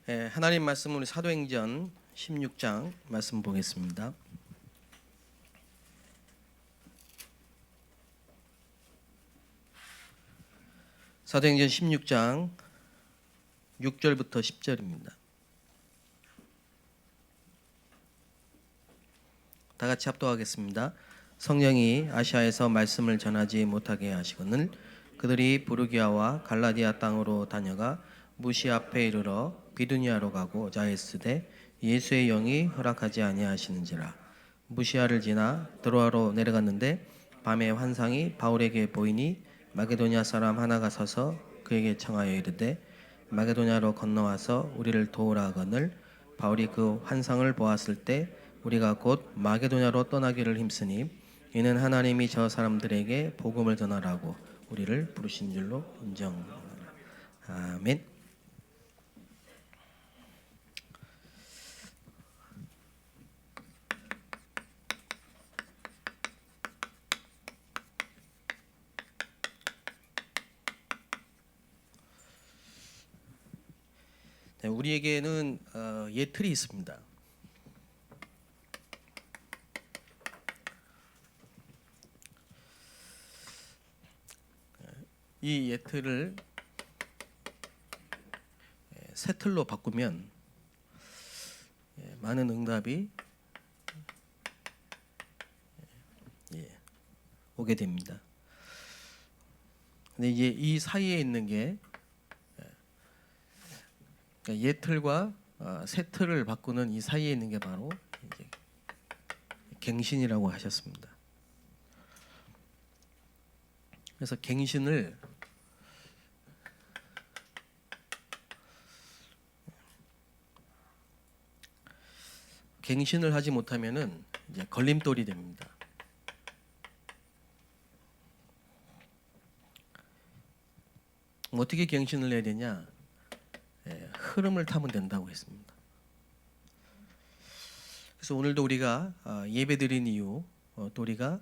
하나님 말씀 우리 사도행전 16장 말씀 보겠습니다. 사도행전 16장 6절부터 10절입니다. 다 같이 합독하겠습니다. 성령이 아시아에서 말씀을 전하지 못하게 하시거늘 그들이 부르기아와 갈라디아 땅으로 다녀가 무시 앞에 이르러 비두니아로 가고자 했으되 예수의 영이 허락하지 아니하시는지라. 무시아를 지나 드로아로 내려갔는데 밤에 환상이 바울에게 보이니 마게도냐 사람 하나가 서서 그에게 청하여 이르되 마게도냐로 건너와서 우리를 도우라 하거늘 바울이 그 환상을 보았을 때 우리가 곧 마게도냐로 떠나기를 힘쓰니 이는 하나님이 저 사람들에게 복음을 전하라고 우리를 부르신 줄로 인정하노라. 아멘. 우리에게는 예틀이 있습니다. 이 예틀을 새 틀로 바꾸면 많은 응답이 오게 됩니다. 근데 이제 이 사이에 있는 게 예틀과 새 틀을 바꾸는 이 사이에 있는 게 바로 이제 갱신이라고 하셨습니다. 그래서 갱신을 하지 못하면은 이제 걸림돌이 됩니다. 어떻게 갱신을 해야 되냐? 흐름을 타면 된다고 했습니다. 그래서 오늘도 우리가 예배드린 이유, 또 우리가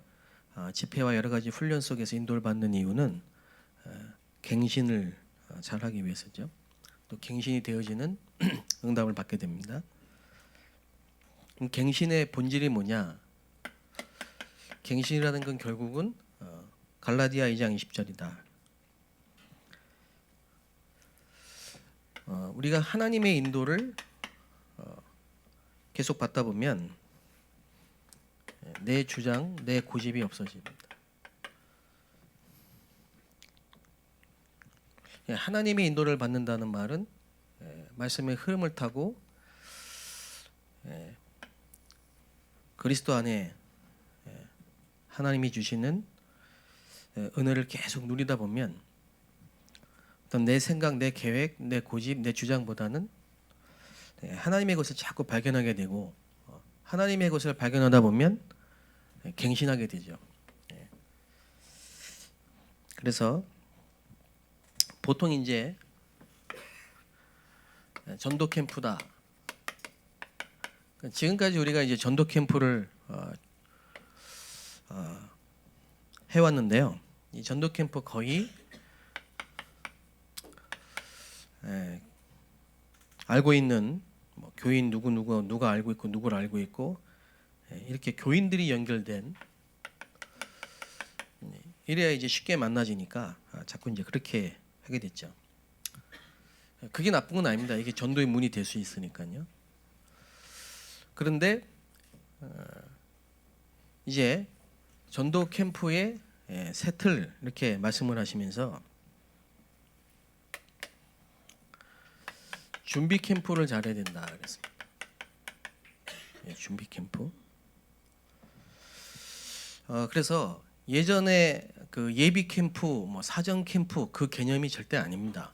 집회와 여러 가지 훈련 속에서 인도를 받는 이유는 갱신을 잘하기 위해서죠. 또 갱신이 되어지는 응답을 받게 됩니다. 갱신의 본질이 뭐냐? 갱신이라는 건 결국은 갈라디아 2장 20절이다. 우리가 하나님의 인도를 계속 받다 보면 내 주장, 내 고집이 없어집니다. 하나님의 인도를 받는다는 말은 말씀의 흐름을 타고 그리스도 안에 하나님이 주시는 은혜를 계속 누리다 보면 어떤 내 생각, 내 계획, 내 고집, 내 주장보다는 하나님의 것을 자꾸 발견하게 되고 하나님의 것을 발견하다 보면 갱신하게 되죠. 그래서 보통 이제 전도 캠프다. 지금까지 우리가 이제 전도 캠프를 해왔는데요. 이 전도 캠프 거의 알고 있는 교인 누가 알고 있고 누구를 알고 있고 이렇게 교인들이 연결된 이래야 이제 쉽게 만나지니까 자꾸 이제 그렇게 하게 됐죠. 그게 나쁜 건 아닙니다. 이게 전도의 문이 될 수 있으니까요. 그런데 이제 전도 캠프의 새 틀 이렇게 말씀을 하시면서 준비 캠프를 잘해야 된다 그랬습니다. 준비 캠프. 그래서 예전에 그 예비 캠프, 사전 캠프 그 개념이 절대 아닙니다.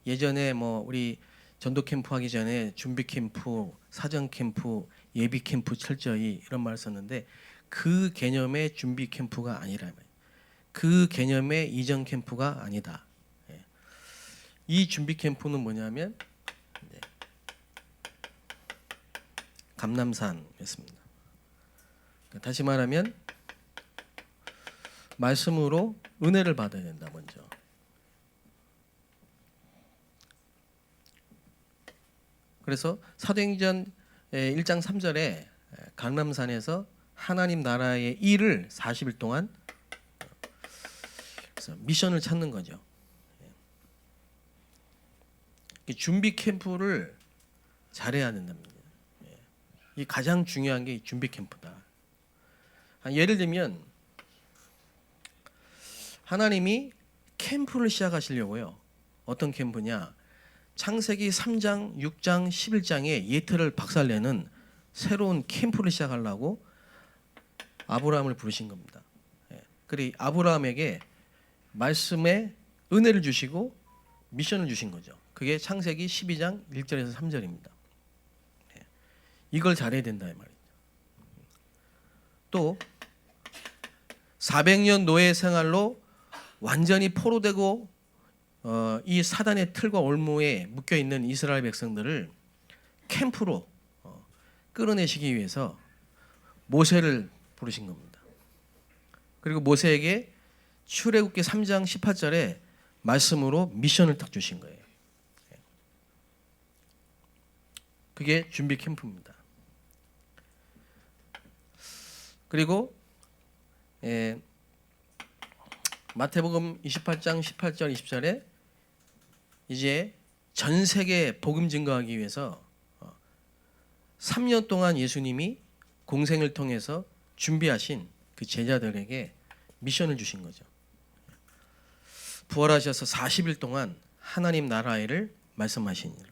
예전에 우리 전도 캠프 하기 전에 준비 캠프, 사전 캠프, 예비 캠프 철저히 이런 말을 썼는데 그 개념의 준비 캠프가 아니라 그 개념의 이전 캠프가 아니다. 이 준비 캠프는 뭐냐면 감람산이었습니다. 다시 말하면 말씀으로 은혜를 받아야 된다. 먼저 그래서 사도행전 1장 3절에 강남산에서 하나님 나라의 일을 40일 동안 그래서 미션을 찾는 거죠. 준비 캠프를 잘해야 된답니다. 이 가장 중요한 게 준비 캠프다. 예를 들면 하나님이 캠프를 시작하시려고요. 어떤 캠프냐? 창세기 3장, 6장, 11장의 예틀을 박살내는 새로운 캠프를 시작하려고 아브라함을 부르신 겁니다. 그리고 아브라함에게 말씀의 은혜를 주시고 미션을 주신 거죠. 그게 창세기 12장 1절에서 3절입니다. 이걸 잘해야 된다 이 말이죠. 또 400년 노예 생활로 완전히 포로되고 이 사단의 틀과 올무에 묶여 있는 이스라엘 백성들을 캠프로 끌어내시기 위해서 모세를 부르신 겁니다. 그리고 모세에게 출애굽기 3장 18절에 말씀으로 미션을 딱 주신 거예요. 그게 준비 캠프입니다. 그리고 마태복음 28장 18절 20절에 이제 전 세계 복음 증거하기 위해서 3년 동안 예수님이 공생을 통해서 준비하신 그 제자들에게 미션을 주신 거죠. 부활하셔서 40일 동안 하나님 나라 일을 말씀하시니라.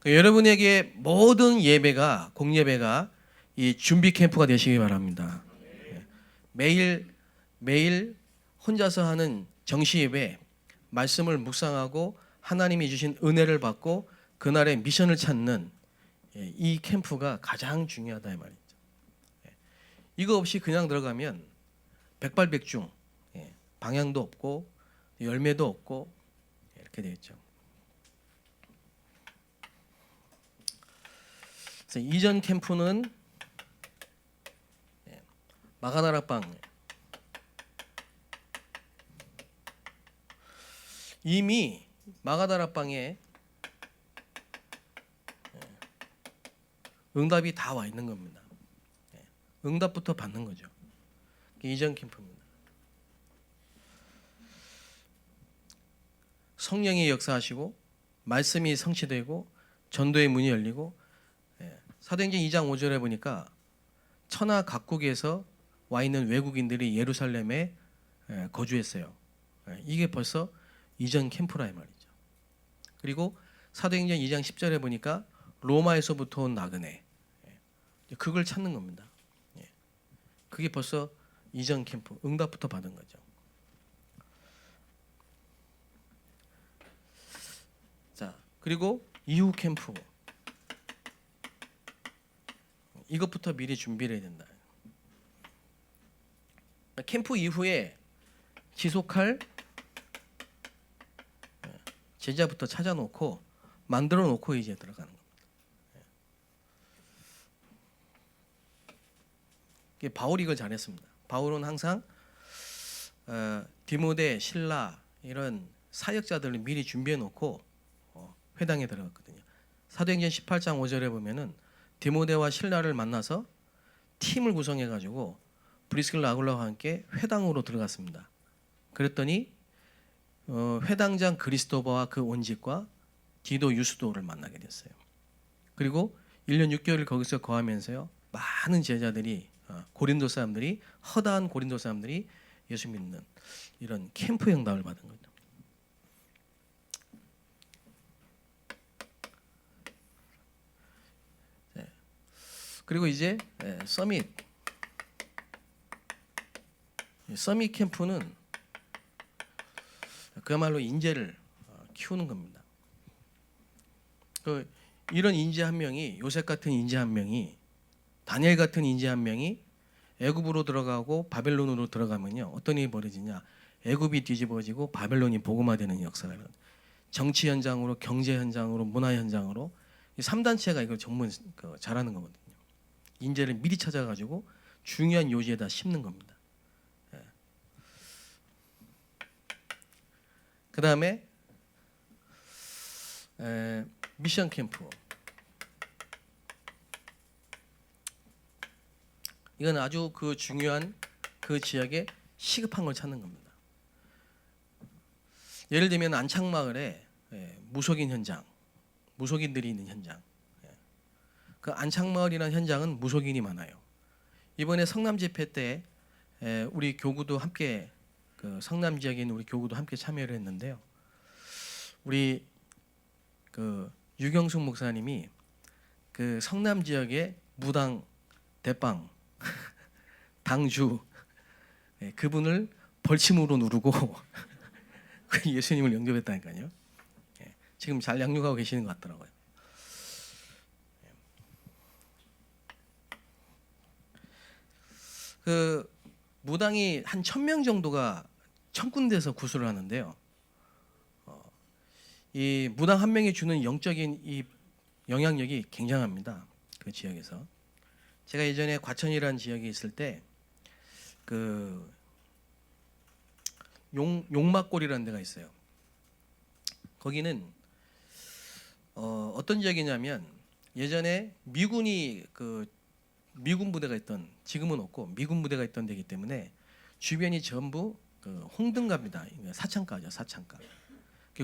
여러분에게 모든 예배가 공예배가 이 준비 캠프가 되시기 바랍니다. 매일 혼자서 하는 정시 예배 말씀을 묵상하고 하나님이 주신 은혜를 받고 그날의 미션을 찾는 이 캠프가 가장 중요하다 이 말이죠. 이거 없이 그냥 들어가면 백발백중, 방향도 없고 열매도 없고 이렇게 되겠죠. 그래서 이전 캠프는 마가다락방 이미 마가다락방에 응답이 다 와 있는 겁니다. 응답부터 받는 거죠. 이전 캠프입니다. 성령이 역사하시고 말씀이 성취되고 전도의 문이 열리고 사도행전 2장 5절에 보니까 천하 각국에서 와 있는 외국인들이 예루살렘에 거주했어요. 이게 벌써 이전 캠프라 이 말이죠. 그리고 사도행전 2장 10절에 보니까 로마에서부터 온 나그네 그걸 찾는 겁니다. 그게 벌써 이전 캠프 응답부터 받은 거죠. 자, 그리고 이후 캠프 이것부터 미리 준비를 해야 된다. 캠프 이후에 지속할 제자부터 찾아놓고 만들어 놓고 이제 들어가는 겁니다. 바울이 이걸 잘했습니다. 바울은 항상 디모데, 실라 이런 사역자들을 미리 준비해 놓고 회당에 들어갔거든요. 사도행전 18장 5절에 보면은 디모데와 실라를 만나서 팀을 구성해 가지고 브리스길라 아굴라와 함께 회당으로 들어갔습니다. 그랬더니 회당장 그리스도바와 그 온직과 디도 유스도를 만나게 됐어요. 그리고 1년 6개월을 거기서 거하면서요. 많은 제자들이 고린도 사람들이 허다한 고린도 사람들이 예수 믿는 이런 캠프 응답을 받은 거죠. 그리고 이제 서밋 캠프는 그야말로 인재를 키우는 겁니다. 이런 인재 한 명이 요셉 같은 인재 한 명이 다니엘 같은 인재 한 명이 애굽으로 들어가고 바벨론으로 들어가면요 어떤 일이 벌어지냐 애굽이 뒤집어지고 바벨론이 복음화되는 역사가 정치 현장으로 경제 현장으로 문화 현장으로 이 3단체가 이걸 전문 잘하는 거거든요. 인재를 미리 찾아가지고 중요한 요지에다 심는 겁니다. 그 다음에 미션 캠프 이건 아주 그 중요한 그 지역에 시급한 걸 찾는 겁니다. 예를 들면 안창마을에 무속인 현장, 무속인들이 있는 현장. 그 안창마을이라는 현장은 무속인이 많아요. 이번에 성남 집회 때 우리 교구도 함께 그 성남 지역에 있는 우리 교구도 함께 참여를 했는데요. 우리 그 유경숙 목사님이 그 성남 지역의 무당 대빵 당주 그분을 벌침으로 누르고 예수님을 영접했다니까요. 지금 잘 양육하고 계시는 것 같더라고요. 그 무당이 한 1,000명 정도가 1,000군데에서 구술을 하는데요. 이 무당 한 명이 주는 영적인 이 영향력이 굉장합니다. 그 지역에서 제가 예전에 과천이라는 지역에 있을 때 그 용막골이라는 데가 있어요. 거기는 어떤 지역이냐면 예전에 미군이 그 미군 부대가 있던, 지금은 없고 미군 부대가 있던 데이기 때문에 주변이 전부 그 홍등갑니다. 사창가죠, 사창가.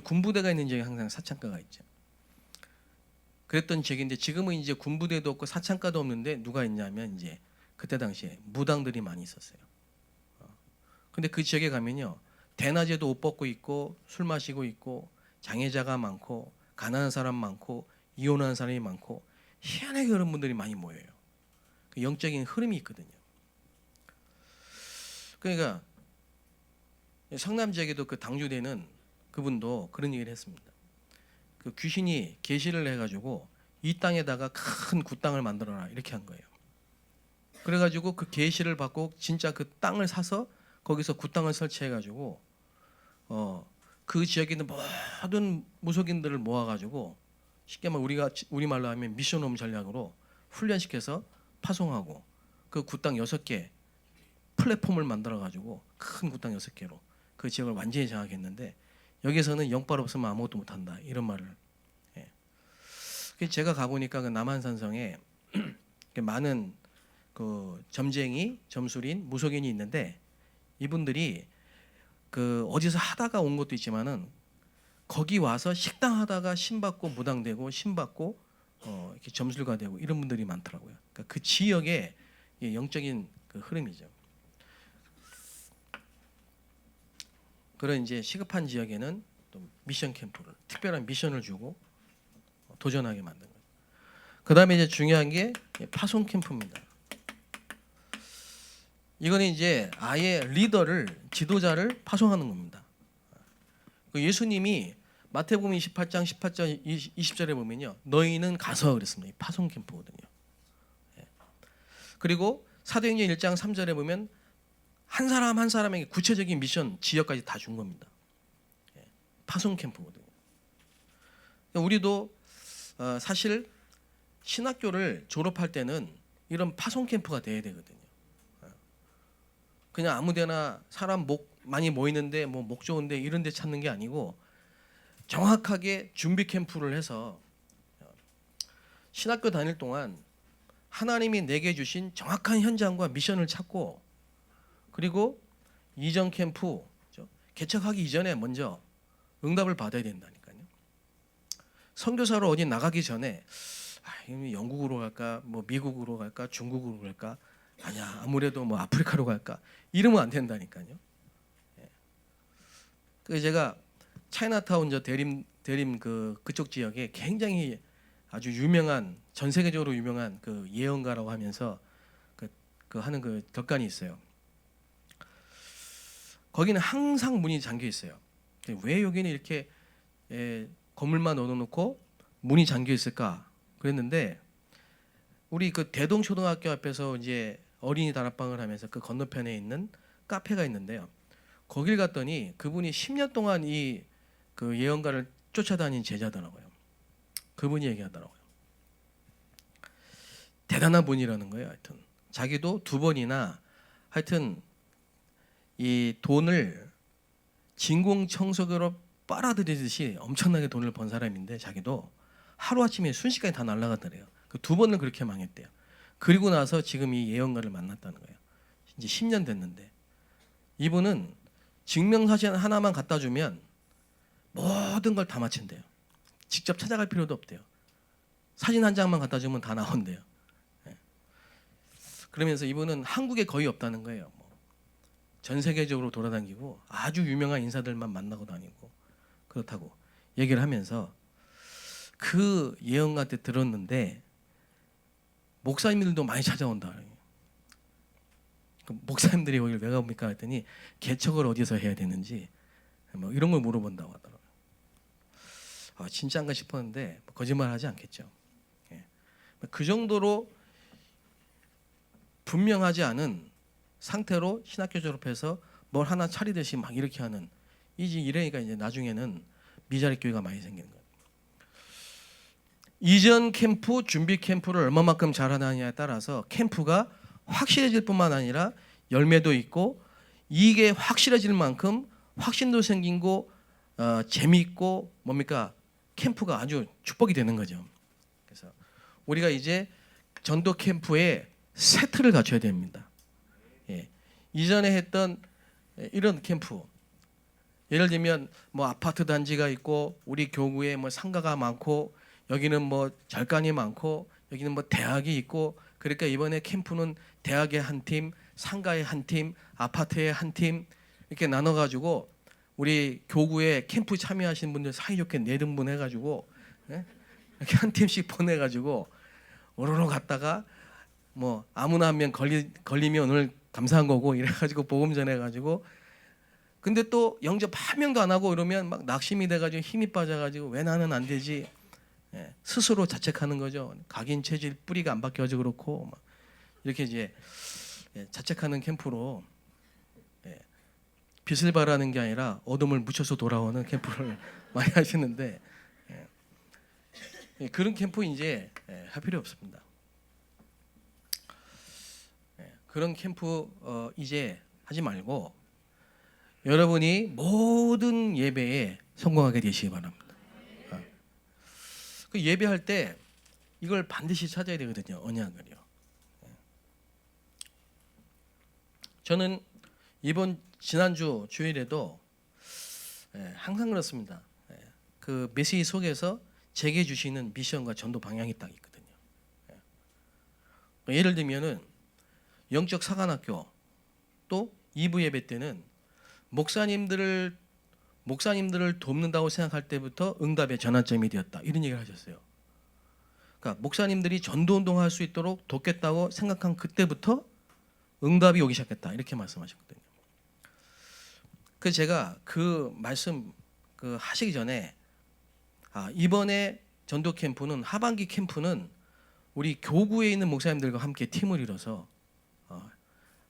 군부대가 있는 지역에 항상 사창가가 있죠. 그랬던 지역인데 지금은 이제 군부대도 없고 사창가도 없는데 누가 있냐면 이제 그때 당시에 무당들이 많이 있었어요. 근데 그 지역에 가면요, 대낮에도 옷 벗고 있고 술 마시고 있고 장애자가 많고 가난한 사람 많고 이혼하는 사람이 많고 희한하게 그런 분들이 많이 모여요. 그 영적인 흐름이 있거든요. 그러니까 성남 지역에도 그 당주되는 그분도 그런 얘기를 했습니다. 그 귀신이 계시를 해가지고 이 땅에다가 큰 굿땅을 만들어라 이렇게 한 거예요. 그래가지고 그 계시를 받고 진짜 그 땅을 사서 거기서 굿땅을 설치해가지고 그 지역에 있는 모든 무속인들을 모아가지고 쉽게 말하면 우리 말로 하면 미션홈 전략으로 훈련시켜서 파송하고 그 굿땅 6개 플랫폼을 만들어가지고 큰 굿땅 6개로 그 지역을 완전히 장악했는데 여기서는 영빨 없으면 아무것도 못한다 이런 말을. 제가 가보니까 그 남한산성에 많은 그 점쟁이, 점술인, 무속인이 있는데 이분들이 그 어디서 하다가 온 것도 있지만은 거기 와서 식당 하다가 신받고 무당되고 신받고 이렇게 점술가 되고 이런 분들이 많더라고요. 그러니까 그 지역의 영적인 그 흐름이죠. 그런 이제 시급한 지역에는 또 미션 캠프를 특별한 미션을 주고 도전하게 만든 거예요. 그다음에 이제 중요한 게 파송 캠프입니다. 이거는 이제 아예 리더를, 지도자를 파송하는 겁니다. 그 예수님이 마태복음 28장 18절 20절에 보면요, 너희는 가서 그랬습니다. 파송 캠프거든요. 그리고 사도행전 1장 3절에 보면 한 사람 한 사람에게 구체적인 미션, 지역까지 다 준 겁니다. 파송 캠프거든요. 우리도 사실 신학교를 졸업할 때는 이런 파송 캠프가 돼야 되거든요. 그냥 아무데나 사람 많이 모이는데 뭐 목 좋은데 이런 데 찾는 게 아니고 정확하게 준비 캠프를 해서 신학교 다닐 동안 하나님이 내게 주신 정확한 현장과 미션을 찾고, 그리고 이전 캠프 개척하기 이전에 먼저 응답을 받아야 된다니까요. 선교사로 어디 나가기 전에 영국으로 갈까, 뭐 미국으로 갈까, 중국으로 갈까, 아니야 아무래도 뭐 아프리카로 갈까, 이러면 안 된다니까요. 그 제가 차이나타운 저 대림 그쪽 지역에 굉장히 아주 유명한, 전 세계적으로 유명한 그 예언가라고 하면서 그 하는 그 덕간이 있어요. 거기는 항상 문이 잠겨 있어요. 왜 여기는 이렇게 건물만 넣어놓고 문이 잠겨 있을까 그랬는데, 우리 그 대동초등학교 앞에서 이제 어린이 다락방을 하면서 그 건너편에 있는 카페가 있는데요. 거길 갔더니 그분이 10년 동안 이 그 예언가를 쫓아다닌 제자더라고요. 그분이 얘기하더라고요. 대단한 분이라는 거예요. 하여튼 자기도 2번이나 하여튼 이 돈을 진공청소기로 빨아들이듯이 엄청나게 돈을 번 사람인데 자기도 하루아침에 순식간에 다 날아가더래요. 그 2번을 그렇게 망했대요. 그리고 나서 지금 이 예언가를 만났다는 거예요. 이제 10년 됐는데 이분은 증명사진 하나만 갖다 주면 모든 걸 다 맞춘대요. 직접 찾아갈 필요도 없대요. 사진 한 장만 갖다 주면 다 나온대요. 예. 그러면서 이분은 한국에 거의 없다는 거예요. 전 세계적으로 돌아다니고 아주 유명한 인사들만 만나고 다니고 그렇다고 얘기를 하면서 그 예언가 때 들었는데 목사님들도 많이 찾아온다. 목사님들이 여기를 왜 갑니까 했더니 개척을 어디서 해야 되는지 뭐 이런 걸 물어본다고 하더라고요. 진짜인가 싶었는데 거짓말하지 않겠죠. 예. 그 정도로 분명하지 않은 상태로 신학교 졸업해서 뭘 하나 차리듯이 막 이렇게 하는 이러니까 이제 나중에는 미자립 교회가 많이 생기는 거예요. 이전 캠프, 준비 캠프를 얼마만큼 잘하느냐에 따라서 캠프가 확실해질 뿐만 아니라 열매도 있고 이게 확실해질 만큼 확신도 생기고 재미있고 뭡니까 캠프가 아주 축복이 되는 거죠. 그래서 우리가 이제 전도 캠프에 세트를 갖춰야 됩니다. 예. 이전에 했던 이런 캠프 예를 들면 뭐 아파트 단지가 있고 우리 교구에 뭐 상가가 많고 여기는 뭐 절간이 많고 여기는 뭐 대학이 있고 그러니까 이번에 캠프는 대학의 한 팀, 상가의 한 팀, 아파트의 한 팀 이렇게 나눠가지고 우리 교구에 캠프 참여하시는 분들 사이좋게 4등분 해가지고 이렇게 한 팀씩 보내가지고 오로로 갔다가 뭐 아무나 한 명 걸리면 오늘 감사한 거고 이래가지고 복음 전해가지고 근데 또 영접 한 명도 안 하고 이러면 막 낙심이 돼가지고 힘이 빠져가지고 왜 나는 안 되지 스스로 자책하는 거죠. 각인 체질 뿌리가 안 바뀌어서 그렇고 막 이렇게 이제 자책하는 캠프로 빛을 발하는 게 아니라 어둠을 묻혀서 돌아오는 캠프를 많이 하시는데 그런 캠프 이제 할 필요 없습니다. 그런 캠프 이제 하지 말고 여러분이 모든 예배에 성공하게 되시기 바랍니다. 그 예배할 때 이걸 반드시 찾아야 되거든요. 언약을요. 저는 지난주 주일에도 항상 그렇습니다. 그 메시지 속에서 제게 주시는 미션과 전도 방향이 딱 있거든요. 예를 들면은 영적 사관학교 또 2부 예배 때는 목사님들을 돕는다고 생각할 때부터 응답의 전환점이 되었다. 이런 얘기를 하셨어요. 그러니까 목사님들이 전도운동할 수 있도록 돕겠다고 생각한 그때부터 응답이 오기 시작했다. 이렇게 말씀하셨거든요. 그래서 제가 그 말씀 하시기 전에 이번에 전도 캠프는 하반기 캠프는 우리 교구에 있는 목사님들과 함께 팀을 이뤄서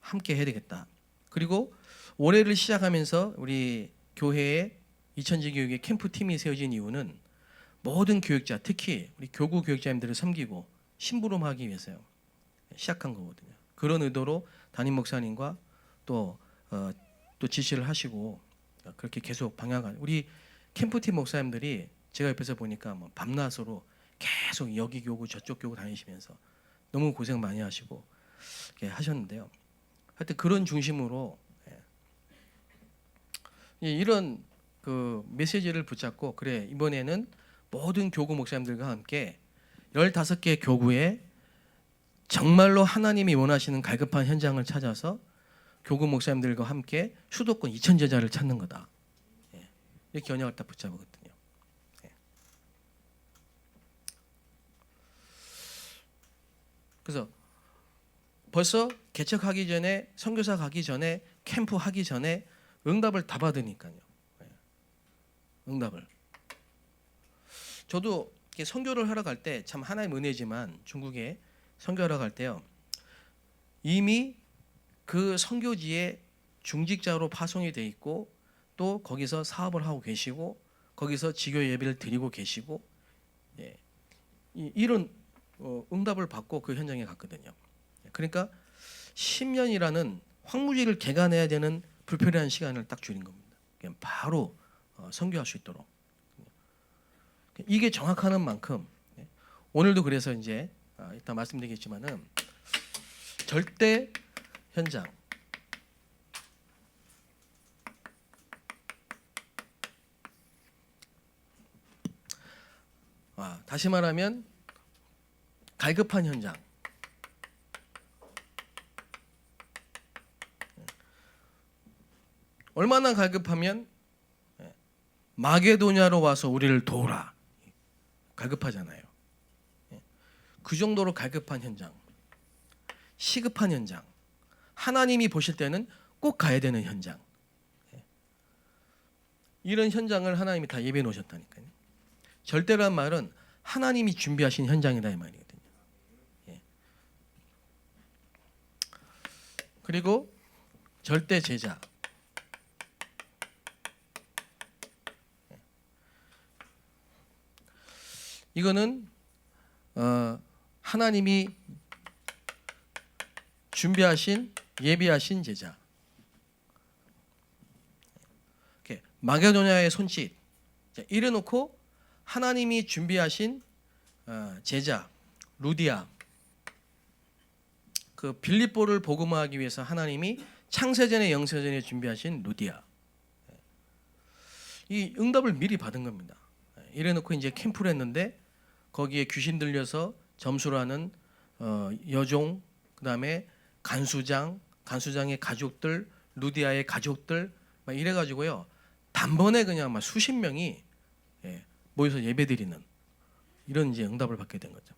함께 해야 되겠다. 그리고 올해를 시작하면서 우리 교회에 이천지 교육의 캠프 팀이 세워진 이유는 모든 교육자, 특히 우리 교구 교육자님들을 섬기고 심부름하기 위해서요. 시작한 거거든요. 그런 의도로 담임 목사님과 또 지시를 하시고 그렇게 계속 방향을 우리 캠프팀 목사님들이 제가 옆에서 보니까 뭐 밤낮으로 계속 여기 교구 저쪽 교구 다니시면서 너무 고생 많이 하시고 이렇게 하셨는데요. 하여튼 그런 중심으로 이런 그 메시지를 붙잡고 그래 이번에는 모든 교구 목사님들과 함께 15개 교구에 정말로 하나님이 원하시는 갈급한 현장을 찾아서 교구 목사님들과 함께 수도권 2,000 제자를 찾는 거다. 이렇게 언약을 딱 붙잡거든요. 그래서 벌써 개척하기 전에 선교사 가기 전에 캠프 하기 전에 응답을 다 받으니까요. 응답을. 저도 선교를 하러 갈 때 참 하나의 은혜지만 중국에 선교하러 갈 때요. 이미 그 선교지에 중직자로 파송이 돼 있고 또 거기서 사업을 하고 계시고 거기서 지교 예배를 드리고 계시고 이런 응답을 받고 그 현장에 갔거든요. 그러니까 10년이라는 황무지를 개간해야 되는 불편한 시간을 딱 줄인 겁니다. 그냥 바로 선교할 수 있도록. 이게 정확하는 만큼 오늘도 그래서 이제 이따 말씀드리겠지만은 절대 현장. 다시 말하면 갈급한 현장. 얼마나 갈급하면 마게도냐로 와서 우리를 도우라. 갈급하잖아요. 그 정도로 갈급한 현장. 시급한 현장. 하나님이 보실 때는 꼭 가야 되는 현장. 이런 현장을 하나님이 다 예비해 놓으셨다니까요. 절대란 말은 하나님이 준비하신 현장이다 이 말이거든요. 그리고 절대 제자. 이거는 하나님이 준비하신 예비하신 제자. 마게도냐의 손짓. 이래놓고 하나님이 준비하신 제자 루디아. 그 빌립보를 복음화하기 위해서 하나님이 창세전에 영세전에 준비하신 루디아. 이 응답을 미리 받은 겁니다. 이래놓고 이제 캠프를 했는데 거기에 귀신 들려서 점수라는 여종, 그다음에 간수장의 가족들, 루디아의 가족들 막 이래가지고요 단번에 그냥 막 수십 명이 모여서 예배드리는 이런 이제 응답을 받게 된 거죠.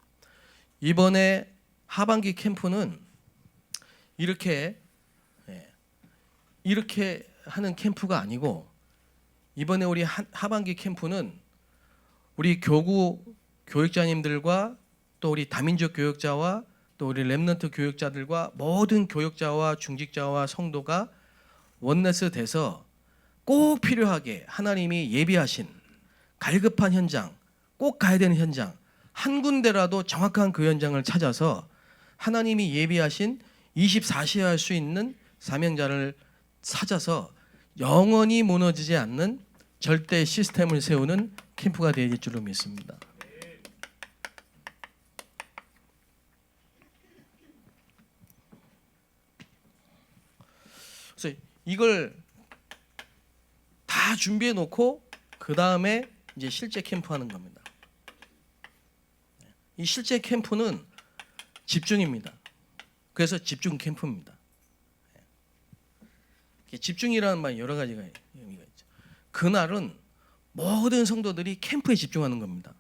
이번에 하반기 캠프는 이렇게 하는 캠프가 아니고 이번에 우리 하반기 캠프는 우리 교구 교육자님들과 또 우리 다민족 교육자와 또 우리 렘넌트 교육자들과 모든 교육자와 중직자와 성도가 원네스 돼서 꼭 필요하게 하나님이 예비하신 갈급한 현장, 꼭 가야 되는 현장 한 군데라도 정확한 그 현장을 찾아서 하나님이 예비하신 24시에 할 수 있는 사명자를 찾아서 영원히 무너지지 않는 절대 시스템을 세우는 캠프가 될 줄로 믿습니다. 그래서 이걸 다 준비해 놓고 그 다음에 이제 실제 캠프하는 겁니다. 이 실제 캠프는 집중입니다. 그래서 집중 캠프입니다. 집중이라는 말 여러 가지가 의미가 있죠. 그날은 모든 성도들이 캠프에 집중하는 겁니다.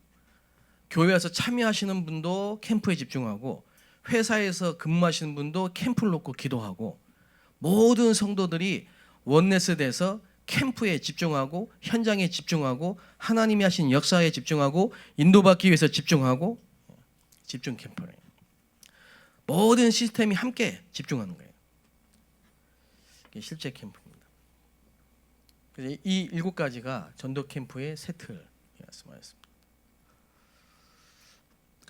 교회에서 참여하시는 분도 캠프에 집중하고 회사에서 근무하시는 분도 캠프를 놓고 기도하고 모든 성도들이 원네스 돼서 캠프에 집중하고 현장에 집중하고 하나님이 하신 역사에 집중하고 인도받기 위해서 집중하고 집중 캠프예요. 모든 시스템이 함께 집중하는 거예요. 이게 실제 캠프입니다. 그래서 이 7가지가 전도 캠프의 세트였습니다.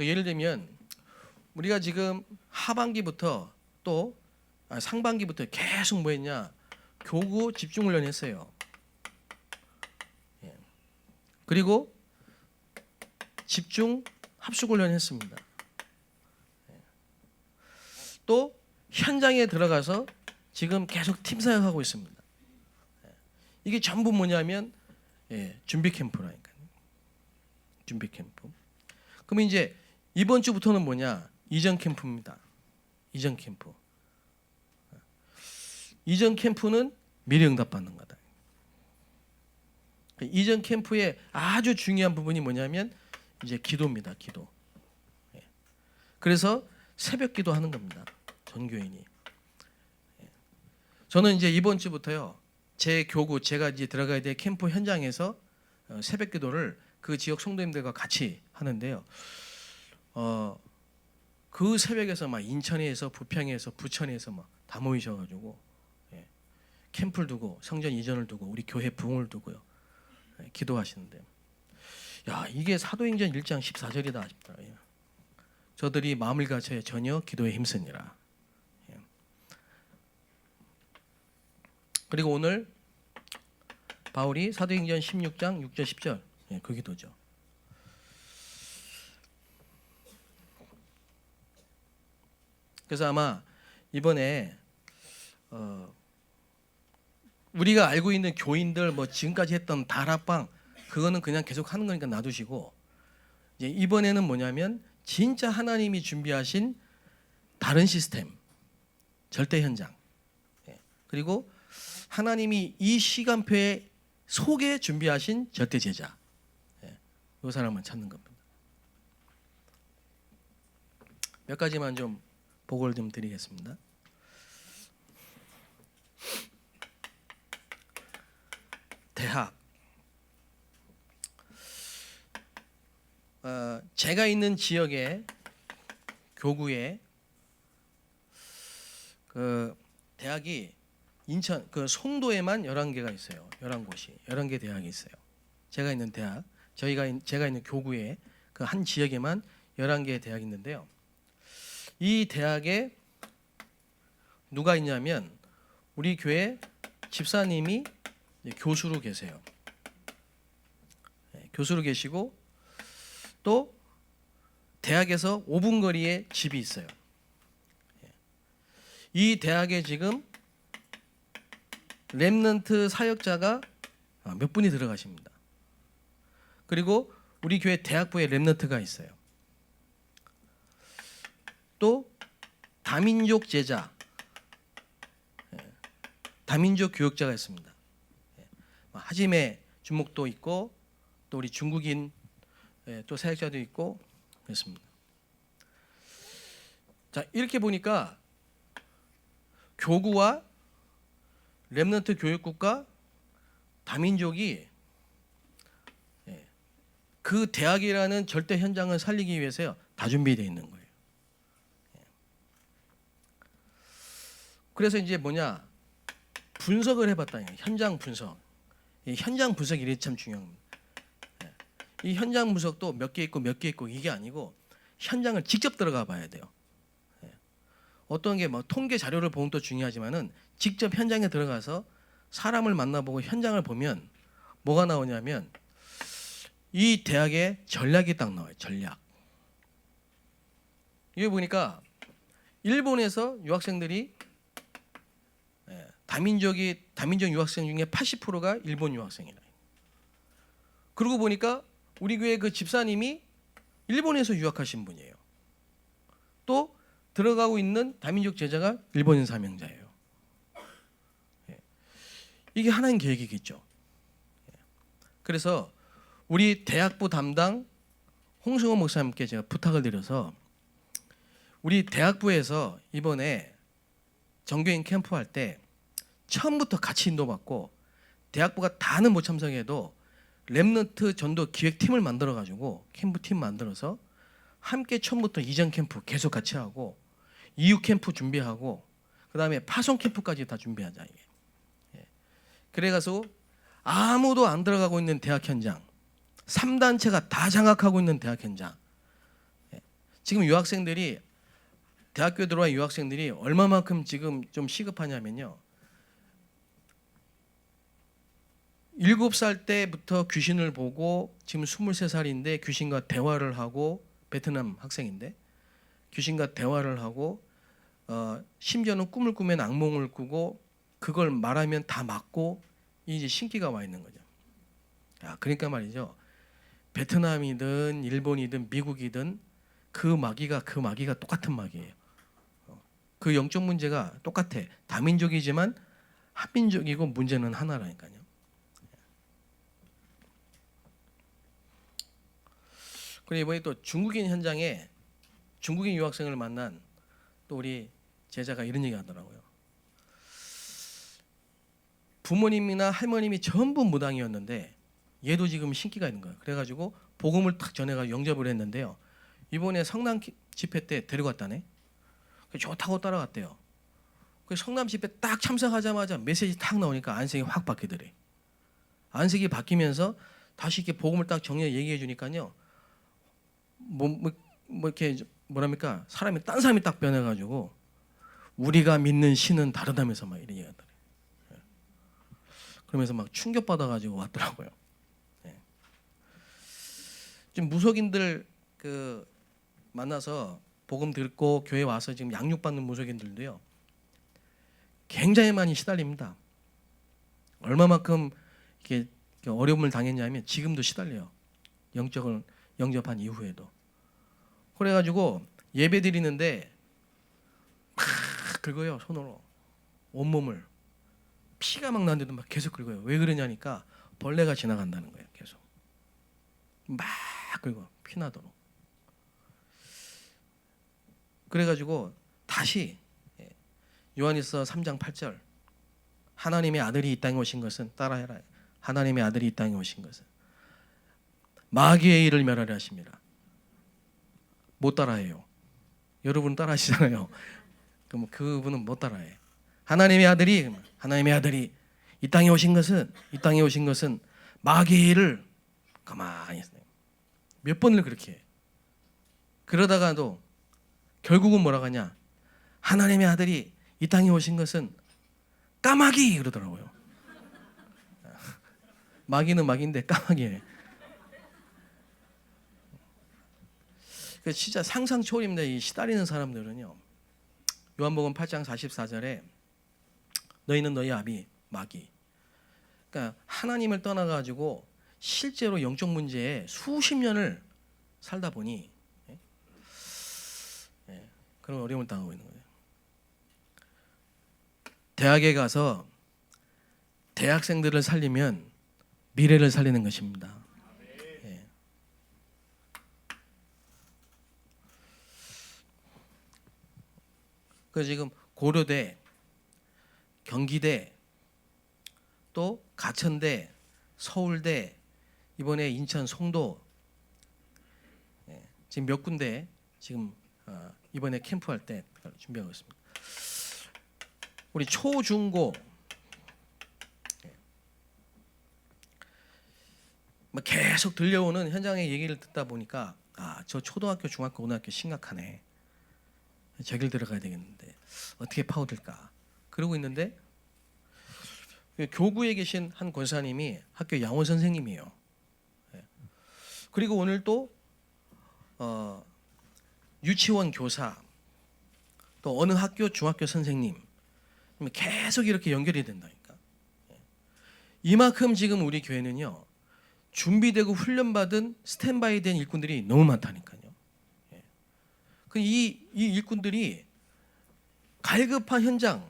예를 들면 우리가 지금 하반기부터 또 상반기부터 계속 뭐 했냐? 교구 집중훈련 했어요. 그리고 집중 합숙훈련 했습니다. 또 현장에 들어가서 지금 계속 팀 사역하고 있습니다. 이게 전부 뭐냐면 준비 캠프라니까요. 준비 캠프. 그럼 이제 이번 주부터는 뭐냐? 이전 캠프입니다. 이전 캠프. 이전 캠프는 미리 응답받는 거다. 이전 캠프의 아주 중요한 부분이 뭐냐면 이제 기도입니다. 기도. 그래서 새벽 기도하는 겁니다. 전 교인이. 저는 이제 이번 주부터요. 제 교구 제가 이제 들어가야 될 캠프 현장에서 새벽 기도를 그 지역 성도님들과 같이 하는데요. 그 새벽에서 막 인천에서 부평에서 부천에서 막 다 모이셔가지고 캠프를 두고 성전 이전을 두고 우리 교회 부흥을 두고요. 기도하시는데 야 이게 사도행전 1장 14절이다 싶다. 저들이 마음을 갖춰야 전혀 기도에 힘쓰니라. 그리고 오늘 바울이 사도행전 16장 6절 10절 그 기도죠. 그래서 아마 이번에 우리가 알고 있는 교인들 뭐 지금까지 했던 다락방 그거는 그냥 계속 하는 거니까 놔두시고 이제 이번에는 뭐냐면 진짜 하나님이 준비하신 다른 시스템, 절대 현장. 그리고 하나님이 이 시간표에 속에 준비하신 절대 제자. 이 사람만 찾는 겁니다. 몇 가지만 좀 보고를 좀 드리겠습니다. 대학. 제가 있는 지역에 교구에 그 대학이 인천 그 송도에만 11개가 있어요. 11곳이 11개 대학이 있어요. 제가 있는 대학, 제가 있는 교구에 그 한 지역에만 11개의 대학이 있는데요. 이 대학에 누가 있냐면 우리 교회 집사님이 교수로 계세요. 교수로 계시고 또 대학에서 5분 거리에 집이 있어요. 이 대학에 지금 렘넌트 사역자가 몇 분이 들어가십니다. 그리고 우리 교회 대학부에 렘넌트가 있어요. 또 다민족 제자, 다민족 교역자가 있습니다. 하짐의 주목도 있고 또 우리 중국인 또 사역자도 있고 그렇습니다. 자, 이렇게 보니까 교구와 렘넌트 교육국과 다민족이 그 대학이라는 절대 현장을 살리기 위해서요 다 준비되어 있는 거예요. 그래서 이제 뭐냐 분석을 해봤다. 현장 분석. 이 현장 분석이 이게 참 중요합니다. 이 현장 분석도 몇 개 있고 몇 개 있고 이게 아니고 현장을 직접 들어가 봐야 돼요. 어떤 게 뭐 통계 자료를 보는 것도 중요하지만은 직접 현장에 들어가서 사람을 만나보고 현장을 보면 뭐가 나오냐면 이 대학의 전략이 딱 나와요. 전략. 여기 보니까 일본에서 유학생들이 다민족 유학생 중에 80%가 일본 유학생이라. 그러고 보니까 우리 교회 그 집사님이 일본에서 유학하신 분이에요. 또 들어가고 있는 다민족 제자가 일본인 사명자예요. 이게 하나님 계획이겠죠. 그래서 우리 대학부 담당 홍승호 목사님께 제가 부탁을 드려서 우리 대학부에서 이번에 정교인 캠프 할 때 처음부터 같이 인도받고 대학부가 다는 못 참석해도 렘넌트 전도 기획팀을 만들어 가지고 캠프팀 만들어서 함께 처음부터 이전 캠프 계속 같이 하고 이후 캠프 준비하고 그다음에 파송 캠프까지 다 준비하자 이게. 그래가서 아무도 안 들어가고 있는 대학 현장 3단체가 다 장악하고 있는 대학 현장. 지금 유학생들이 대학교에 들어와 유학생들이 얼마만큼 지금 좀 시급하냐면요. 7살 때부터 귀신을 보고 지금 23살인데 귀신과 대화를 하고 베트남 학생인데 귀신과 대화를 하고 심지어는 꿈을 꾸면 악몽을 꾸고 그걸 말하면 다 맞고 이제 신기가 와 있는 거죠. 그러니까 말이죠. 베트남이든 일본이든 미국이든 그 마귀가 똑같은 마귀예요. 그 영적 문제가 똑같아. 다민족이지만 한민족이고 문제는 하나라니까요. 그리고 이번에 또 중국인 현장에 중국인 유학생을 만난 또 우리 제자가 이런 얘기 하더라고요. 부모님이나 할머님이 전부 무당이었는데 얘도 지금 신기가 있는 거예요. 그래가지고 복음을 탁 전해가지고 영접을 했는데요. 이번에 성남 집회 때 데려갔다네. 좋다고 따라갔대요. 그 성남 집회 딱 참석하자마자 메시지 탁 나오니까 안색이 확 바뀌더래. 안색이 바뀌면서 다시 이렇게 복음을 딱 정리해 얘기해 주니까요. 뭐 이렇게 뭐랍니까? 사람이 딴 사람이 딱 변해가지고 우리가 믿는 신은 다르다면서 막 이런 얘기하더래. 그러면서 막 충격받아가지고 왔더라고요. 지금 무속인들 그 만나서 복음 듣고 교회 와서 지금 양육받는 무속인들도요. 굉장히 많이 시달립니다. 얼마만큼 이렇게 어려움을 당했냐면 지금도 시달려요. 영적을 영접한 이후에도. 그래가지고 예배 드리는데 막 긁어요, 손으로 온몸을. 피가 막 나는데도 막 계속 긁어요. 왜 그러냐니까 벌레가 지나간다는 거예요. 계속 막 긁어, 피 나도록. 그래가지고 다시 요한일서 3장 8절, 하나님의 아들이 이 땅에 오신 것은, 따라해라, 하나님의 아들이 이 땅에 오신 것은 마귀의 일을 멸하려 하십니다. 못 따라해요. 여러분 따라하시잖아요. 그럼 그분은 못 따라해. 하나님의 아들이 이 땅에 오신 것은 마귀의 일을, 가만히 있어요. 몇 번을 그렇게 해. 그러다가도 결국은 뭐라고 하냐, 하나님의 아들이 이 땅에 오신 것은 까마귀 그러더라고요. 마귀는 마귀인데 까마귀네. 진짜 상상 초월입니다. 이 시달리는 사람들은요. 요한복음 8장 44절에 너희는 너희 아비 마귀. 그러니까 하나님을 떠나가지고 실제로 영적 문제에 수십 년을 살다 보니 그런 어려움을 당하고 있는 거예요. 대학에 가서 대학생들을 살리면 미래를 살리는 것입니다. 그 지금 고려대, 경기대, 또 가천대, 서울대, 이번에 인천 송도, 지금 몇 군데 지금 이번에 캠프할 때 준비하고 있습니다. 우리 초중고 계속 들려오는 현장의 얘기를 듣다 보니까 저 초등학교, 중학교, 고등학교 심각하네. 저길 들어가야 되겠는데 어떻게 파고들까? 그러고 있는데 교구에 계신 한 권사님이 학교 양호 선생님이에요. 그리고 오늘 또 유치원 교사, 또 어느 학교 중학교 선생님, 계속 이렇게 연결이 된다니까. 이만큼 지금 우리 교회는요, 준비되고 훈련받은 스탠바이 된 일꾼들이 너무 많다니까요. 이 일꾼들이 갈급한 현장,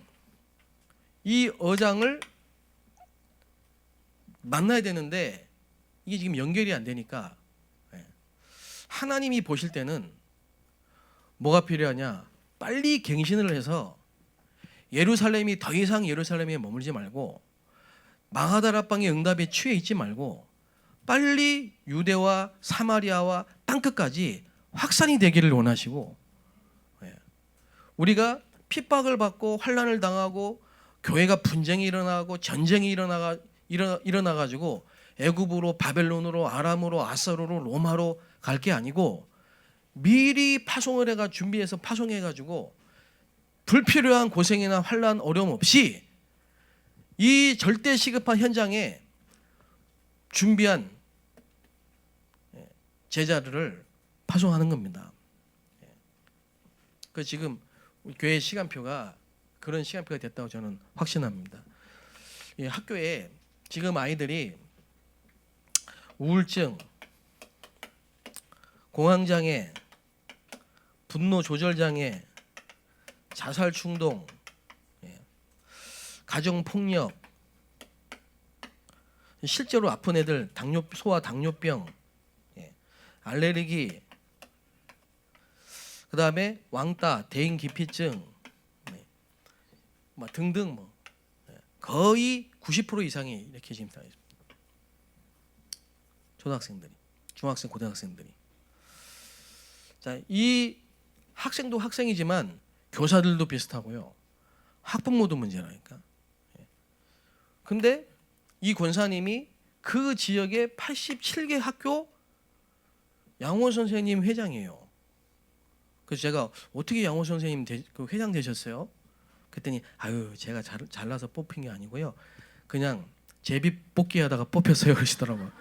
이 어장을 만나야 되는데 이게 지금 연결이 안 되니까, 하나님이 보실 때는 뭐가 필요하냐, 빨리 갱신을 해서 예루살렘이 더 이상 예루살렘에 머물지 말고 마가다라방의 응답에 취해 있지 말고 빨리 유대와 사마리아와 땅끝까지 확산이 되기를 원하시고, 우리가 핍박을 받고 환난을 당하고 교회가 분쟁이 일어나고 전쟁이 일어나가지고 애굽으로, 바벨론으로, 아람으로, 아사로로, 로마로 갈 게 아니고 미리 파송을 해가 준비해서 파송해가지고 불필요한 고생이나 환난, 어려움 없이 이 절대 시급한 현장에 준비한 제자들을 파송하는 겁니다. 그 지금 교회 시간표가 그런 시간표가 됐다고 저는 확신합니다. 학교에 지금 아이들이 우울증, 공황장애, 분노 조절장애, 자살 충동, 가정폭력, 실제로 아픈 애들 소아 당뇨병, 알레르기, 그 다음에 왕따, 대인기피증 등등 거의 90% 이상이 이렇게 지금 다 있습니다. 초등학생들이, 중학생, 고등학생들이. 자, 이 학생도 학생이지만 교사들도 비슷하고요. 학부모도 문제라니까. 근데 이 권사님이 그 지역의 87개 학교 양호 선생님 회장이에요. 그래서 제가 어떻게 양호 선생님 그 회장 되셨어요? 그랬더니 제가 잘나서 뽑힌 게 아니고요. 그냥 제비 뽑기 하다가 뽑혔어요 그러시더라고요.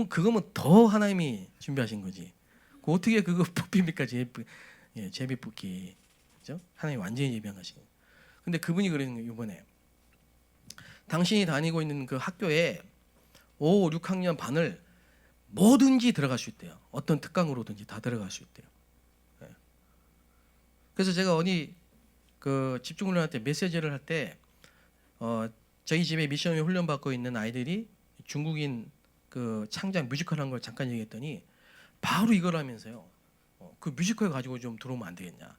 그거면 더 하나님이 준비하신 거지. 어떻게 그거 뽑힙니까? 제비 뽑기. 그죠? 하나님 완전히 예비하신 거예요. 근데 그분이 그러는 거예요. 이번에 당신이 다니고 있는 그 학교에 5, 6학년 반을 뭐든지 들어갈 수 있대요. 어떤 특강으로든지 다 들어갈 수 있대요. 예. 그래서 제가 어디 그 집중훈련할 때 메시지를 할 때 저희 집에 미션에 훈련 받고 있는 아이들이 중국인 그 창작 뮤지컬 한 걸 잠깐 얘기했더니 바로 이걸 하면서요. 그 뮤지컬 가지고 좀 들어오면 안 되겠냐.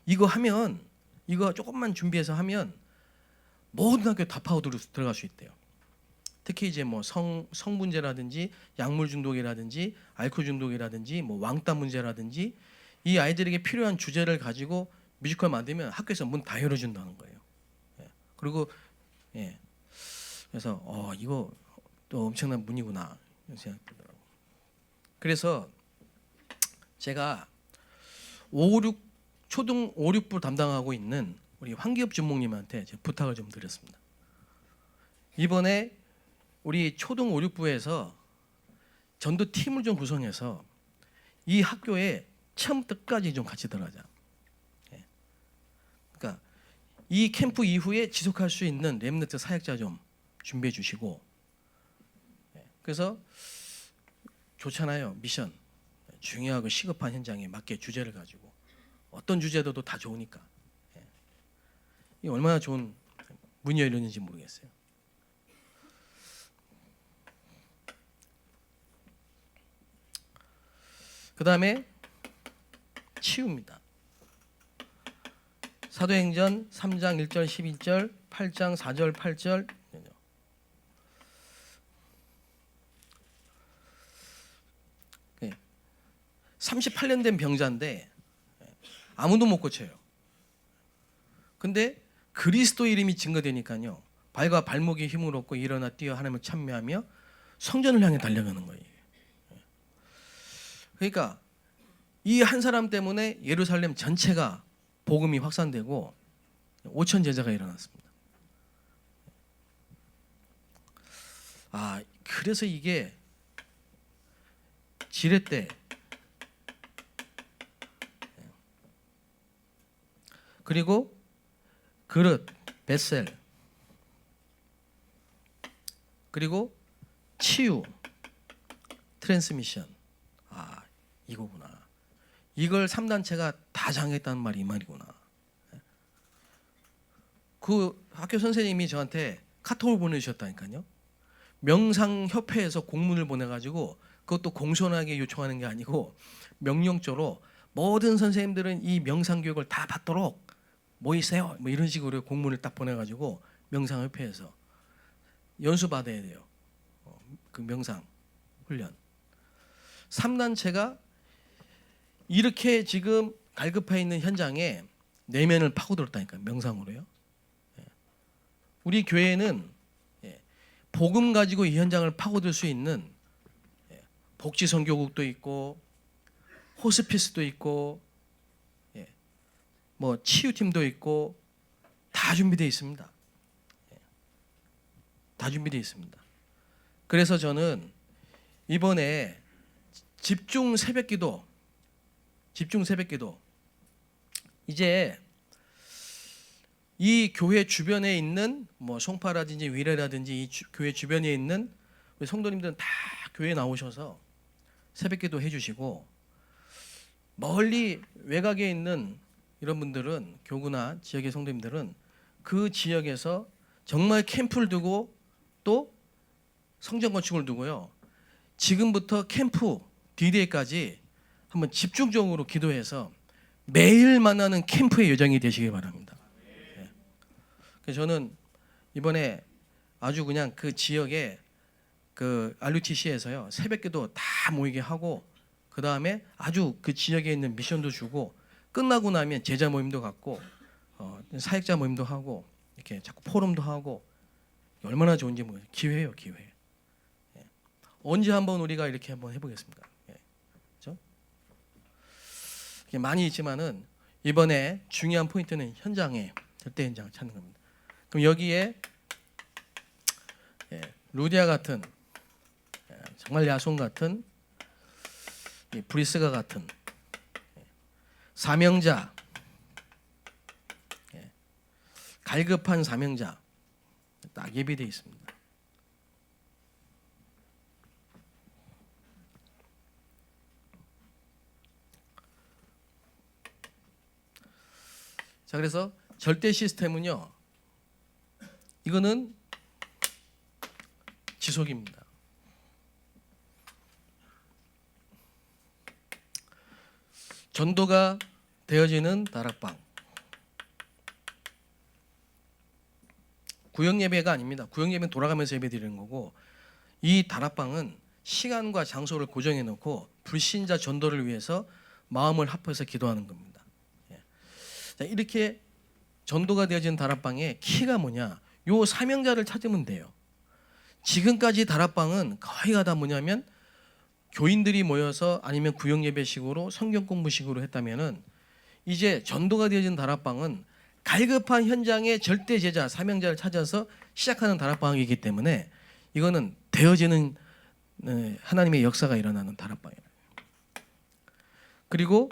이거 하면 이거 조금만 준비해서 하면 모든 학교 다 파고 들어갈 수 있대요. 특히 이제 뭐 성 문제라든지 약물 중독이라든지 알코올 중독이라든지 뭐 왕따 문제라든지 이 아이들에게 필요한 주제를 가지고 뮤지컬 만들면 학교에서 문 다 열어준다는 거예요. 예. 그리고 예. 그래서 이거 또 엄청난 문이구나 생각이 들더라고요. 그래서 제가 초등 5, 6부 담당하고 있는 우리 황기업 주목님한테 제가 부탁을 좀 드렸습니다. 이번에 우리 초등 5, 6부에서 전도 팀을 좀 구성해서 이 학교에 처음부터 끝까지 좀 같이 들어가자. 예. 그러니까 이 캠프 이후에 지속할 수 있는 렘넌트 사역자 좀 준비해 주시고, 예. 그래서 좋잖아요. 미션 중요하고 시급한 현장에 맞게 주제를 가지고 어떤 주제도 다 좋으니까. 예. 이 얼마나 좋은 문이 열렸는지 모르겠어요. 그 다음에 치유입니다. 사도행전 3장 1절 12절 8장 4절 8절 38년 된 병자인데 아무도 못 고쳐요. 근데 그리스도 이름이 증거되니까요. 발과 발목에 힘을 얻고 일어나 뛰어 하나님을 찬미하며 성전을 향해 달려가는 거예요. 그러니까 이 한 사람 때문에 예루살렘 전체가 복음이 확산되고 5천 제자가 일어났습니다. 그래서 이게 지뢰 때 그리고 그릇, 벳셀 그리고 치유, 트랜스미션 이거구나. 이걸 3단체가 다 장했다는 말이 이 말이구나. 그 학교 선생님이 저한테 카톡을 보내주셨다니까요. 명상협회에서 공문을 보내가지고 그것도 공손하게 요청하는 게 아니고 명령조로 모든 선생님들은 이 명상교육을 다 받도록 모이세요. 뭐 이런 식으로 공문을 딱 보내가지고 명상협회에서 연수 받아야 돼요. 그 명상 훈련. 3단체가 이렇게 지금 갈급해 있는 현장에 내면을 파고들었다니까요. 명상으로요. 우리 교회는 복음 가지고 이 현장을 파고들 수 있는 복지선교국도 있고 호스피스도 있고 뭐 치유팀도 있고 다 준비되어 있습니다. 다 준비되어 있습니다. 그래서 저는 이번에 집중 새벽기도 이제 이 교회 주변에 있는 뭐 송파라든지 위례라든지 이 교회 주변에 있는 우리 성도님들은 다 교회에 나오셔서 새벽기도 해주시고 멀리 외곽에 있는 이런 분들은 교구나 지역의 성도님들은 그 지역에서 정말 캠프를 두고 또 성전 건축을 두고요. 지금부터 캠프 D-Day까지 한번 집중적으로 기도해서 매일 만나는 캠프의 여정이 되시기 바랍니다. 그래서 저는 이번에 아주 그냥 그 지역에 그 RUTC에서요 새벽기도 다 모이게 하고 그 다음에 아주 그 지역에 있는 미션도 주고 끝나고 나면 제자 모임도 갖고 사역자 모임도 하고 이렇게 자꾸 포럼도 하고 얼마나 좋은지 모르겠어요. 기회예요, 기회. 언제 한번 우리가 이렇게 한번 해보겠습니까? 그렇죠? 많이 있지만은 이번에 중요한 포인트는 현장에 절대 현장을 찾는 겁니다. 그럼 여기에 루디아 같은 정말 야손 같은 브리스가 같은 갈급한 사명자 딱 예비되어 있습니다. 자, 그래서 절대 시스템은요, 이거는 지속입니다. 전도가 되어지는 다락방. 구역 예배가 아닙니다. 구역 예배는 돌아가면서 예배 드리는 거고, 이 다락방은 시간과 장소를 고정해 놓고 불신자 전도를 위해서 마음을 합해서 기도하는 겁니다. 자, 이렇게 전도가 되어진 다락방의 키가 뭐냐? 요 사명자를 찾으면 돼요. 지금까지 다락방은 거의가 다 뭐냐면 교인들이 모여서 아니면 구역 예배식으로 성경 공부식으로 했다면은, 이제 전도가 되어진 다락방은 갈급한 현장의 절대 제자 사명자를 찾아서 시작하는 다락방이기 때문에 이거는 되어지는 하나님의 역사가 일어나는 다락방이에요. 그리고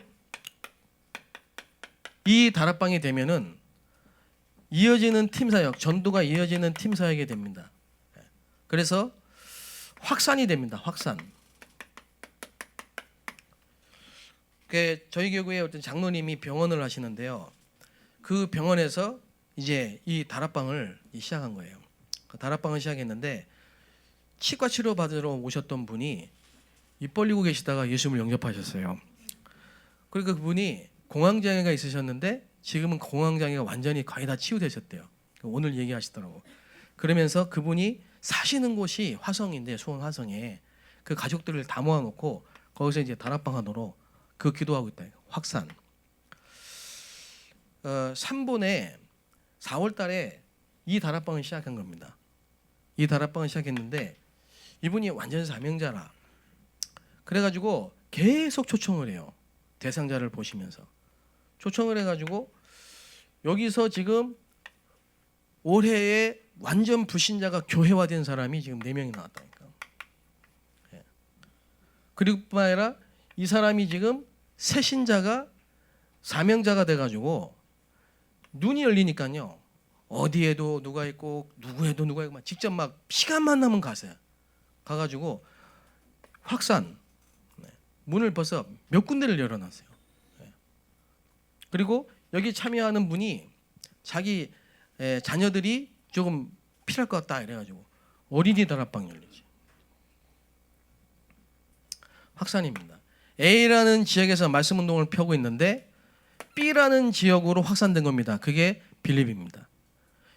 이 다락방이 되면은 이어지는 팀 사역, 전도가 이어지는 팀 사역이 됩니다. 그래서 확산이 됩니다. 확산. 저희 교구에 어떤 장로님이 병원을 하시는데요. 그 병원에서 이제 이 다락방을 시작한 거예요. 그 다락방을 시작했는데 치과 치료 받으러 오셨던 분이 입 벌리고 계시다가 예수님을 영접하셨어요. 그리고 그분이 공황장애가 있으셨는데 지금은 공황장애가 완전히 거의 다 치유되셨대요. 오늘 얘기하시더라고. 그러면서 그분이 사시는 곳이 화성인데, 수원 화성에 그 가족들을 다 모아놓고 거기서 이제 다락방 하도록 그 기도하고 있다. 확산. 3분에 4월 달에 이 다락방을 시작한 겁니다. 이 다락방을 시작했는데 이분이 완전 사명자라. 그래가지고 계속 초청을 해요. 대상자를 보시면서. 초청을 해가지고 여기서 지금 올해에 완전 불신자가 교회화된 사람이 지금 4명이 나왔다니까. 그리고 뿐만 아니라 이 사람이 지금 새신자가 사명자가 돼가지고 눈이 열리니까요. 어디에도 누가 있고 누구에도 누가 있고 직접 막 시간만 나면 가세요. 가가지고 확산. 문을 벌써 몇 군데를 열어놨어요. 그리고 여기 참여하는 분이 자기 자녀들이 조금 필요할 것 같다 이래가지고 어린이 다락방 열리지. 확산입니다. A라는 지역에서 말씀 운동을 펴고 있는데 B라는 지역으로 확산된 겁니다. 그게 빌립입니다.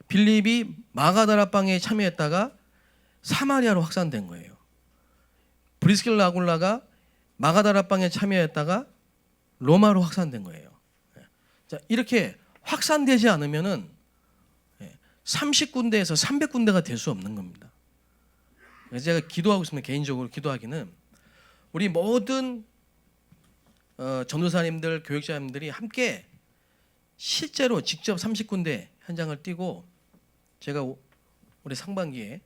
빌립이 마가 다락방에 참여했다가 사마리아로 확산된 거예요. 브리스길라 아굴라가 마가 다락방에 참여했다가 로마로 확산된 거예요. 자, 이렇게 확산되지 않으면은 30군데에서 300군데가 될 수 없는 겁니다. 그래서 제가 기도하고 있으면 개인적으로 기도하기는 우리 모든 전도사님들, 교육자님들이 함께 실제로 직접 30군데 현장을 뛰고, 제가 올해 상반기에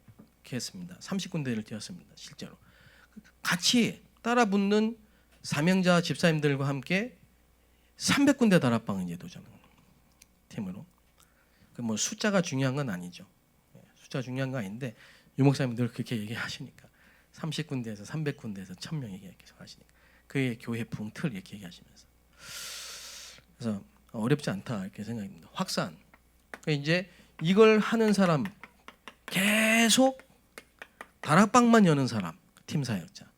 했습니다. 30군데를 뛰었습니다. 실제로 같이 따라붙는 사명자 집사님들과 함께 300군데 다락방을 이제 도전하는 팀으로. 뭐 숫자가 중요한 건 아니죠. 숫자 중요한 건 아닌데 유 목사님들 그렇게 얘기하시니까 30군데에서 300군데에서 1000명 얘기 계속 하시니까 그의 교회 부흥 틀 이렇게 얘기하시면서, 그래서 어렵지 않다 이렇게 생각합니다. 확산. 그러니까 이제 이걸 하는 사람, 계속 다락방만 여는 사람, 팀 사역자.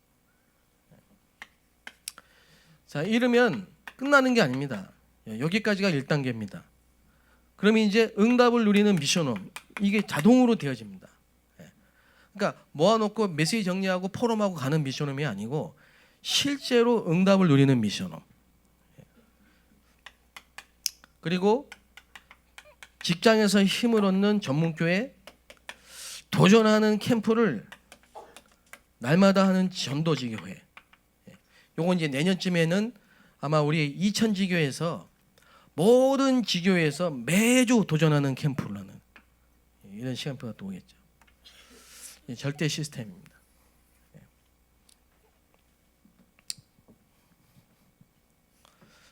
자, 이러면 끝나는 게 아닙니다. 여기까지가 1단계입니다. 그러면 이제 응답을 누리는 미션홈, 이게 자동으로 되어집니다. 그러니까 모아놓고 메시지 정리하고 포럼하고 가는 미션홈이 아니고 실제로 응답을 누리는 미션홈. 그리고 직장에서 힘을 얻는 전문교회, 도전하는 캠프를 날마다 하는 전도지교회. 요건 이제 내년쯤에는 아마 우리 이천지교에서 모든 지교에서 매주 도전하는 캠프를 하는 이런 시간표가 또 오겠죠. 절대 시스템입니다.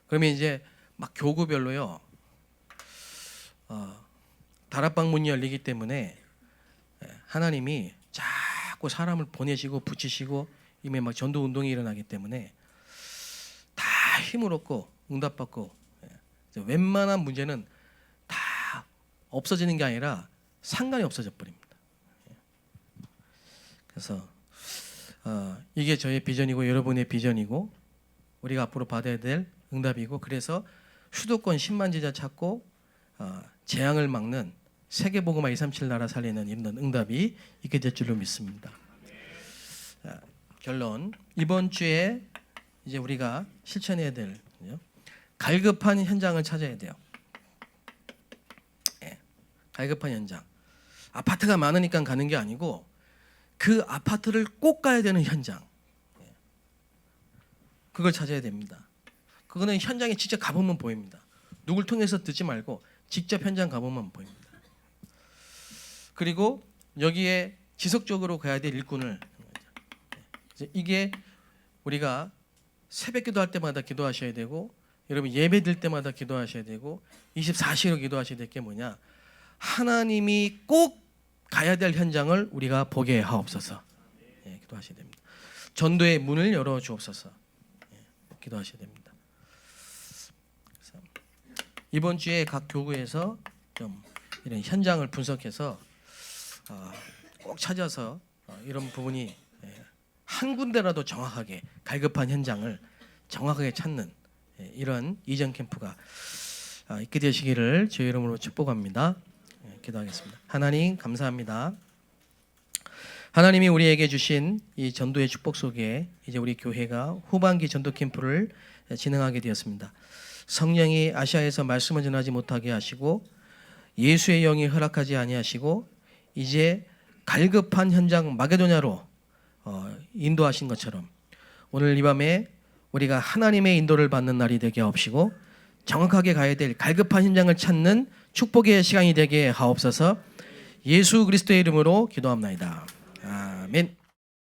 그러면 이제 막 교구별로요. 다락방 문이 열리기 때문에 하나님이 자꾸 사람을 보내시고 붙이시고 이미 막 전도 운동이 일어나기 때문에 다 힘을 얻고 응답받고 웬만한 문제는 다 없어지는 게 아니라 상관이 없어져 버립니다. 그래서 이게 저의 비전이고 여러분의 비전이고 우리가 앞으로 받아야 될 응답이고, 그래서 수도권 10만 제자 찾고 재앙을 막는 세계복음화 237 나라 살리는 이런 응답이 있게 될 줄로 믿습니다. 결론, 이번 주에 이제 우리가 실천해야 될 갈급한 현장을 찾아야 돼요. 갈급한 현장. 아파트가 많으니까 가는 게 아니고 그 아파트를 꼭 가야 되는 현장. 그걸 찾아야 됩니다. 그거는 현장에 직접 가보면 보입니다. 누굴 통해서 듣지 말고 직접 현장 가보면 보입니다. 그리고 여기에 지속적으로 가야 될 일꾼을, 이게 우리가 새벽 기도할 때마다 기도하셔야 되고, 여러분 예배 드릴 때마다 기도하셔야 되고, 24시로 기도하셔야 될 게 뭐냐, 하나님이 꼭 가야 될 현장을 우리가 보게 하옵소서. 기도하셔야 됩니다. 전도의 문을 열어 주옵소서. 기도하셔야 됩니다. 그래서 이번 주에 각 교구에서 좀 이런 현장을 분석해서 꼭 찾아서 이런 부분이 한 군데라도 정확하게 갈급한 현장을 정확하게 찾는 이런 이전 캠프가 있게 되시기를 주의 이름으로 축복합니다. 기도하겠습니다. 하나님 감사합니다. 하나님이 우리에게 주신 이 전도의 축복 속에 이제 우리 교회가 후반기 전도 캠프를 진행하게 되었습니다. 성령이 아시아에서 말씀을 전하지 못하게 하시고 예수의 영이 허락하지 아니하시고 이제 갈급한 현장 마게도냐로 인도하신 것처럼 오늘 이 밤에 우리가 하나님의 인도를 받는 날이 되게 하옵시고 정확하게 가야 될 갈급한 현장을 찾는 축복의 시간이 되게 하옵소서. 예수 그리스도의 이름으로 기도합나이다. 아멘.